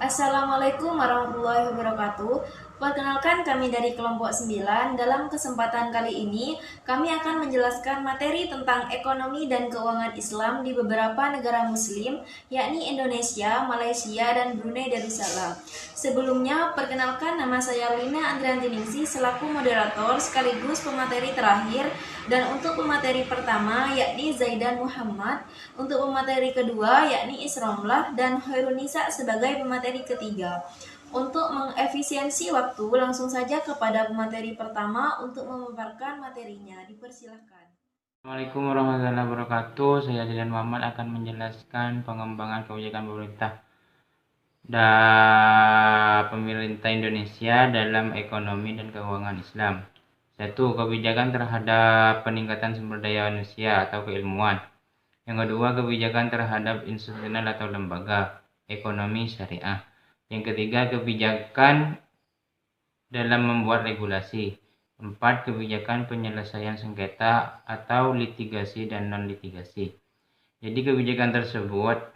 Assalamualaikum warahmatullahi wabarakatuh. Perkenalkan kami dari kelompok 9. Dalam kesempatan kali ini, kami akan menjelaskan materi tentang ekonomi dan keuangan Islam di beberapa negara muslim, yakni Indonesia, Malaysia, dan Brunei Darussalam. Sebelumnya, perkenalkan nama saya Lina Andriantiningsih selaku moderator sekaligus pemateri terakhir, dan untuk pemateri pertama yakni Zaidan Muhammad, untuk pemateri kedua yakni Isromlah, dan Khairunisa sebagai pemateri ketiga. Untuk mengefisiensi waktu, langsung saja kepada pemateri pertama untuk memaparkan materinya. Dipersilahkan. Assalamualaikum warahmatullahi wabarakatuh. Saya Zaidan Muhammad akan menjelaskan pengembangan kebijakan pemerintah Indonesia dalam ekonomi dan keuangan Islam. 1. Kebijakan terhadap peningkatan sumber daya manusia atau keilmuan. Yang kedua, kebijakan terhadap institusional atau lembaga ekonomi syariah. Yang ketiga, kebijakan dalam membuat regulasi. 4. Kebijakan penyelesaian sengketa atau litigasi dan non-litigasi. Jadi kebijakan tersebut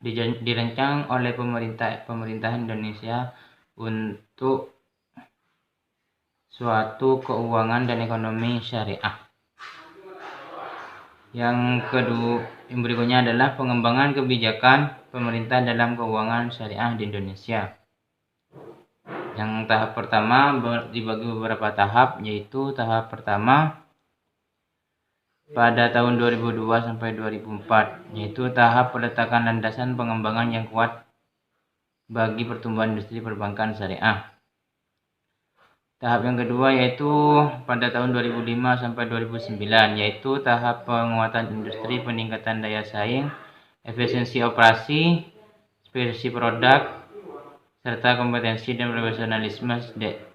dirancang oleh pemerintahan Indonesia untuk suatu keuangan dan ekonomi syariah. Yang berikutnya adalah pengembangan kebijakan pemerintah dalam keuangan syariah di Indonesia. Yang tahap pertama dibagi beberapa tahap, yaitu tahap pertama pada tahun 2002 sampai 2004, yaitu tahap peletakan landasan pengembangan yang kuat bagi pertumbuhan industri perbankan syariah. Tahap yang kedua yaitu pada tahun 2005 sampai 2009, yaitu tahap penguatan industri, peningkatan daya saing, efisiensi operasi, spesifikasi produk, serta kompetensi dan profesionalisme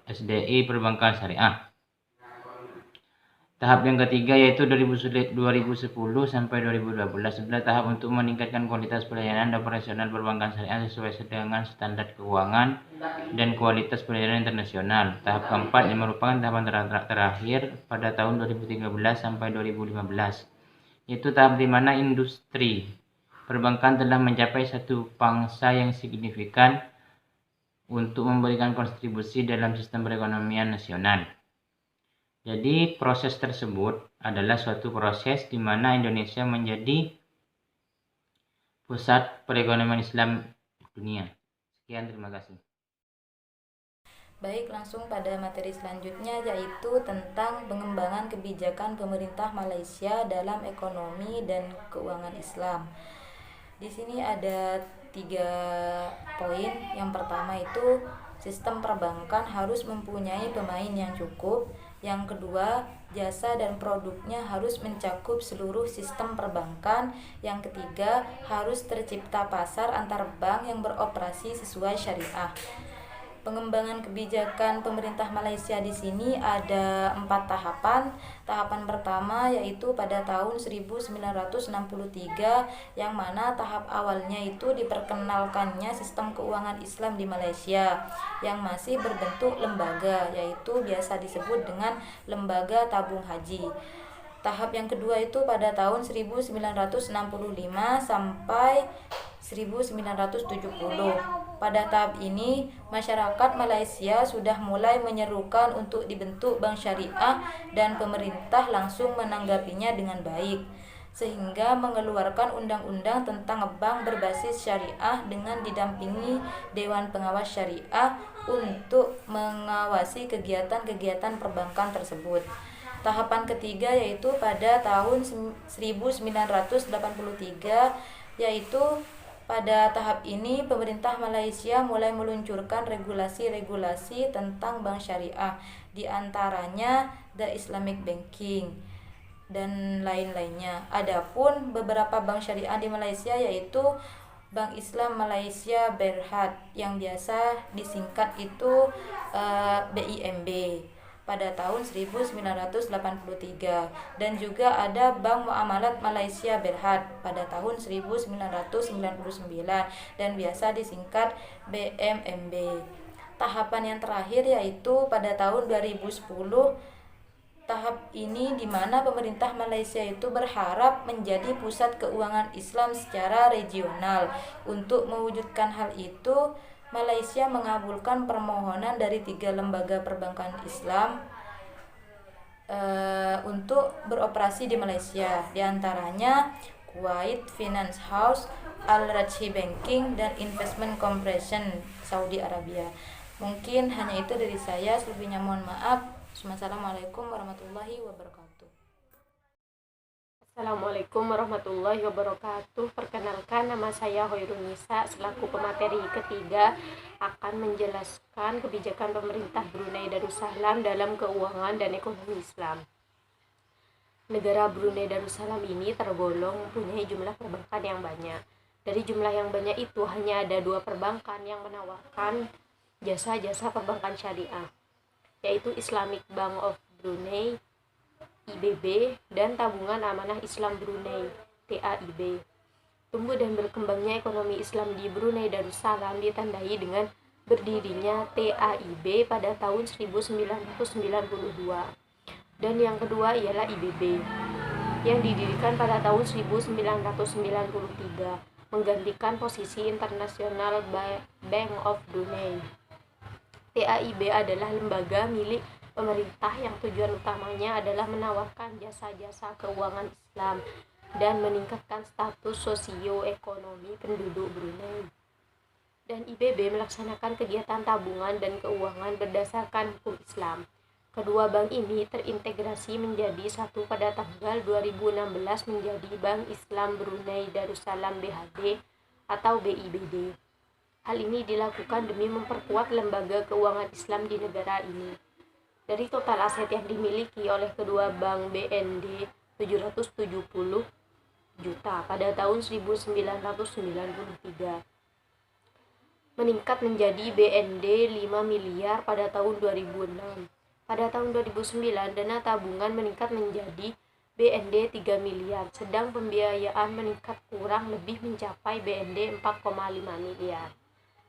SDI perbankan syariah. Tahap yang ketiga yaitu 2010 sampai 2012 adalah tahap untuk meningkatkan kualitas pelayanan dan operasional perbankan syariah sesuai dengan standar keuangan dan kualitas pelayanan internasional. Tahap keempat yang merupakan tahapan terakhir pada tahun 2013 sampai 2015, yaitu tahap di mana industri perbankan telah mencapai satu pangsa yang signifikan untuk memberikan kontribusi dalam sistem perekonomian nasional. Jadi proses tersebut adalah suatu proses di mana Indonesia menjadi pusat perekonomian Islam dunia. Sekian, terima kasih. Baik, langsung pada materi selanjutnya, yaitu tentang pengembangan kebijakan pemerintah Malaysia dalam ekonomi dan keuangan Islam. Di sini ada 3 poin. Yang pertama itu sistem perbankan harus mempunyai pemain yang cukup. Yang kedua, jasa dan produknya harus mencakup seluruh sistem perbankan. Yang ketiga, harus tercipta pasar antar bank yang beroperasi sesuai syariah. Pengembangan kebijakan pemerintah Malaysia di sini ada 4 tahapan. Tahapan pertama yaitu pada tahun 1963, yang mana tahap awalnya itu diperkenalkannya sistem keuangan Islam di Malaysia yang masih berbentuk lembaga, yaitu biasa disebut dengan lembaga tabung haji. Tahap yang kedua itu pada tahun 1965 sampai 1970. Pada tahap ini, masyarakat Malaysia sudah mulai menyerukan untuk dibentuk bank syariah dan pemerintah langsung menanggapinya dengan baik, sehingga mengeluarkan undang-undang tentang bank berbasis syariah dengan didampingi Dewan Pengawas Syariah untuk mengawasi kegiatan-kegiatan perbankan tersebut. Tahapan ketiga yaitu pada tahun 1983, yaitu pada tahap ini pemerintah Malaysia mulai meluncurkan regulasi-regulasi tentang bank syariah, di antaranya The Islamic Banking dan lain-lainnya. Adapun beberapa bank syariah di Malaysia yaitu Bank Islam Malaysia Berhad yang biasa disingkat itu BIMB pada tahun 1983, dan juga ada Bank Muamalat Malaysia Berhad pada tahun 1999 dan biasa disingkat BMMB. Tahapan yang terakhir yaitu pada tahun 2010 tahap ini di mana pemerintah Malaysia itu berharap menjadi pusat keuangan Islam secara regional. Untuk mewujudkan hal itu, Malaysia mengabulkan permohonan dari 3 lembaga perbankan Islam untuk beroperasi di Malaysia, diantaranya Kuwait Finance House, Al Rajhi Banking, dan Investment Corporation Saudi Arabia. Mungkin hanya itu dari saya, selebihnya mohon maaf. Wassalamualaikum warahmatullahi wabarakatuh. Assalamualaikum warahmatullahi wabarakatuh. Perkenalkan, nama saya Hoirun Nisa, selaku pemateri ketiga akan menjelaskan kebijakan pemerintah Brunei Darussalam dalam keuangan dan ekonomi Islam. Negara Brunei Darussalam ini tergolong mempunyai jumlah perbankan yang banyak. Dari jumlah yang banyak itu hanya ada 2 perbankan yang menawarkan jasa-jasa perbankan syariah, yaitu Islamic Bank of Brunei IBB dan Tabungan Amanah Islam Brunei TAIB. Tumbuh dan berkembangnya ekonomi Islam di Brunei Darussalam ditandai dengan berdirinya TAIB pada tahun 1992. Dan yang kedua ialah IBB yang didirikan pada tahun 1993, menggantikan posisi International Bank of Brunei. TAIB adalah lembaga milik pemerintah yang tujuan utamanya adalah menawarkan jasa-jasa keuangan Islam dan meningkatkan status sosioekonomi penduduk Brunei. Dan IBB melaksanakan kegiatan tabungan dan keuangan berdasarkan hukum Islam. Kedua bank ini terintegrasi menjadi satu pada tanggal 2016 menjadi Bank Islam Brunei Darussalam BHD atau BIBD. Hal ini dilakukan demi memperkuat lembaga keuangan Islam di negara ini. Dari total aset yang dimiliki oleh kedua bank BND 770 juta pada tahun 1993, meningkat menjadi BND 5 miliar pada tahun 2006. Pada tahun 2009, dana tabungan meningkat menjadi BND 3 miliar, sedang pembiayaan meningkat kurang lebih mencapai BND 4,5 miliar.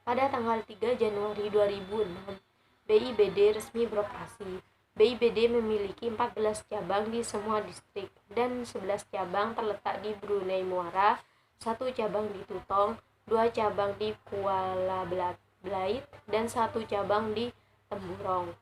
Pada tanggal 3 Januari 2006, BIBD resmi beroperasi. BIBD memiliki 14 cabang di semua distrik dan 11 cabang terletak di Brunei Muara, 1 cabang di Tutong, 2 cabang di Kuala Belait, dan 1 cabang di Temburong.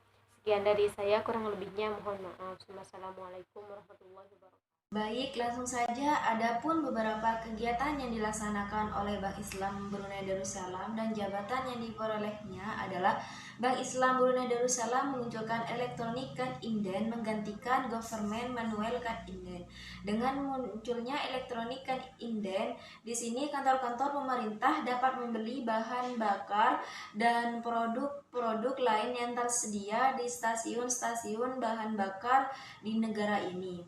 Sekian dari saya, kurang lebihnya mohon maaf. Wassalamualaikum warahmatullahi wabarakatuh. Baik, langsung saja. Adapun beberapa kegiatan yang dilaksanakan oleh Bank Islam Brunei Darussalam dan jabatan yang diperolehnya adalah Bank Islam Brunei Darussalam meluncurkan Electronic Card Inden menggantikan Government Manual Card Inden. Dengan munculnya Electronic Card Inden, di sini kantor-kantor pemerintah dapat membeli bahan bakar dan produk-produk lain yang tersedia di stasiun-stasiun bahan bakar di negara ini.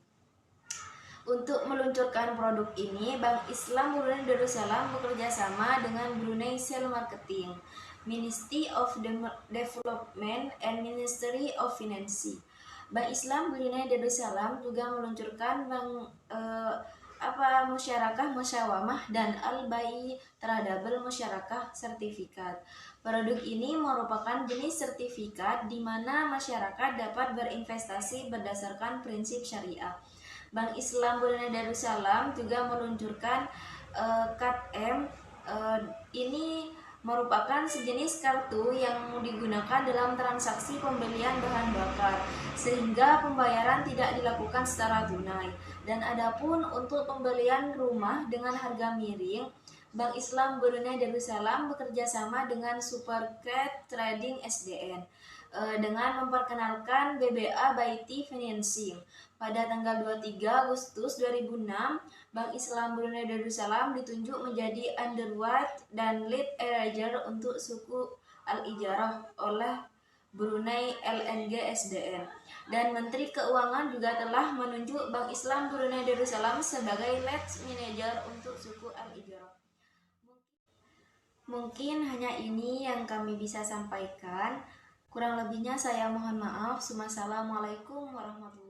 Untuk meluncurkan produk ini, Bank Islam Brunei Darussalam bekerja sama dengan Brunei Sale Marketing, Ministry of Development, and Ministry of Finance. Bank Islam Brunei Darussalam juga meluncurkan musyarakah musyawamah dan al-bai tradable musyarakah sertifikat. Produk ini merupakan jenis sertifikat di mana masyarakat dapat berinvestasi berdasarkan prinsip syariah. Bank Islam Brunei Darussalam juga meluncurkan KAD-M. Ini merupakan sejenis kartu yang digunakan dalam transaksi pembelian bahan bakar, sehingga pembayaran tidak dilakukan secara tunai. Dan adapun untuk pembelian rumah dengan harga miring, Bank Islam Brunei Darussalam bekerja sama dengan Supercred Trading SDN dengan memperkenalkan BBA Baiti Financing. Pada tanggal 23 Agustus 2006, Bank Islam Brunei Darussalam ditunjuk menjadi underwriter dan lead arranger untuk suku Al-Ijarah oleh Brunei LNG SDN. Dan Menteri Keuangan juga telah menunjuk Bank Islam Brunei Darussalam sebagai lead manager untuk suku Al-Ijarah. Mungkin hanya ini yang kami bisa sampaikan. Kurang lebihnya saya mohon maaf. Wassalamualaikum warahmatullahi wabarakatuh.